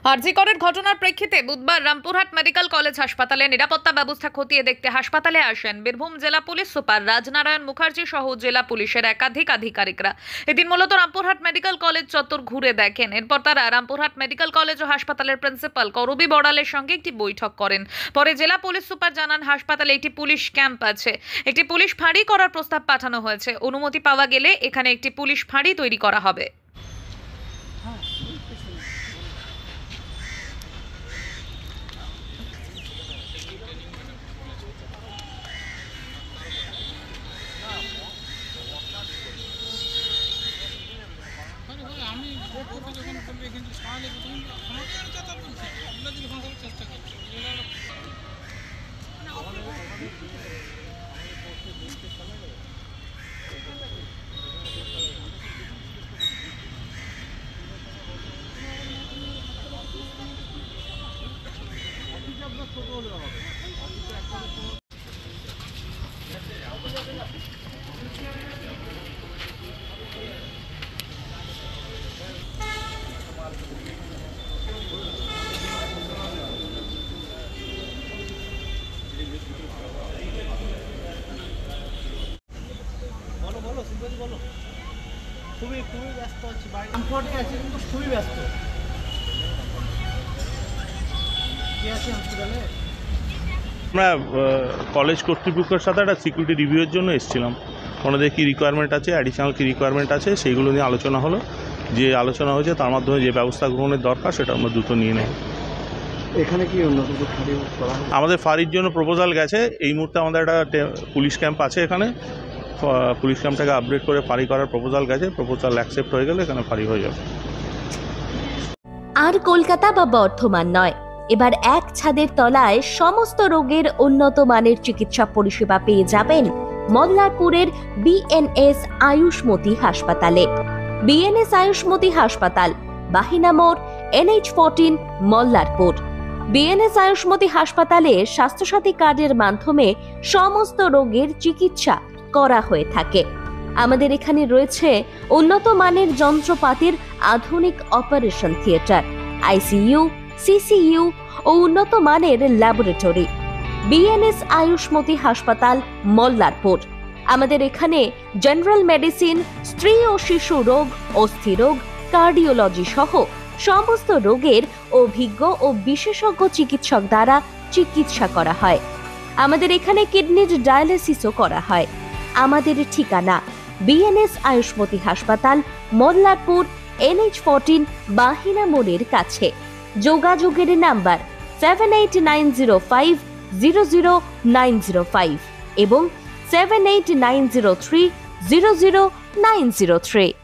আরজিকরের ঘটনার প্রেক্ষিতে বুধবার রামপুরহাট মেডিকেল কলেজ হাসপাতালে নিরাপত্তা ব্যবস্থা খতিয়ে দেখতে হাসপাতালে আসেন বীরভূম জেলা পুলিশ সুপার রাজনারায়ণ মুখার্জি সহ জেলা পুলিশের একাধিক আধিকারিকরা। এদিন মূলত রামপুরহাট মেডিকেল কলেজ চত্বর ঘুরে দেখেন। এরপর তারা রামপুরহাট মেডিকেল কলেজ ও হাসপাতালের প্রিন্সিপাল করবী বড়ালের সঙ্গে একটি বৈঠক করেন। পরে জেলা পুলিশ সুপার জানান, হাসপাতালে একটি পুলিশ ক্যাম্প আছে, একটি পুলিশ ফাঁড়ি করার প্রস্তাব পাঠানো হয়েছে। অনুমতি পাওয়া গেলে এখানে একটি পুলিশ ফাঁড়ি তৈরি করা হবে। খুবই ব্যস্ত আছি, রামপুরহাটে আছি কিন্তু খুবই ব্যস্ত। কি আছে হসপিটালে? আমরা কলেজ কর্তৃপক্ষের সাথে একটা সিকিউরিটি রিভিউয়ের জন্য এসেছিলাম। ওনাদের কী রিকোয়ারমেন্ট আছে, অ্যাডিশনাল কী রিকোয়ারমেন্ট আছে, সেইগুলো নিয়ে আলোচনা হলো। যে আলোচনা হয়েছে তার মাধ্যমে যে ব্যবস্থা গ্রহণের দরকার সেটা আমরা দ্রুত নিয়ে নেব। এখানে কি আমাদের ফাঁড়ির জন্য প্রপোজাল গেছে। এই মুহূর্তে আমাদের একটা পুলিশ ক্যাম্প আছে, এখানে পুলিশ ক্যাম্পটাকে আপডেট করে ফাঁড়ি করার প্রপোজাল গেছে। প্রপোজাল অ্যাকসেপ্ট হয়ে গেলে এখানে ফাঁড়ি হয়ে যাবে। আর কলকাতা বা বর্ধমান নয়, এবার এক ছাদের তলায় সমস্ত রোগের উন্নত মানের চিকিৎসা পরিষেবা পেয়ে যাবেন মল্লারপুরের বিএনএস আয়ুষ্মতি হাসপাতালে। বিএনএস আয়ুষ্মতি হাসপাতাল, বাহিনা মোড়, NH14, মল্লারপুর। বিএনএস আয়ুষ্মতি হাসপাতালে স্বাস্থ্যসাথী কার্ডের মাধ্যমে সমস্ত রোগের চিকিৎসা করা হয়ে থাকে। আমাদের এখানে রয়েছে উন্নত মানের যন্ত্রপাতির আধুনিক অপারেশন থিয়েটার, ICU, CCU ও উন্নত মানের ল্যাবরেটরি। বিএনএস আয়ুষ্মতি হাসপাতাল, মল্লারপুর। আমাদের এখানে জেনারেল মেডিসিন, স্ত্রী ও শিশু রোগ, অস্থিরোগ, কার্ডিওলজি সহ সমস্ত রোগের অভিজ্ঞ ও বিশেষজ্ঞ চিকিৎসক দ্বারা চিকিৎসা করা হয়। আমাদের এখানে কিডনির ডায়ালিসিসও করা হয়। আমাদের ঠিকানা বিএনএস আয়ুষ্মতি হাসপাতাল, মল্লারপুর, NH14, বাহিনা মোড়ের কাছে। যোগাযোগের নাম্বার 7890500905 এবং 7890300903।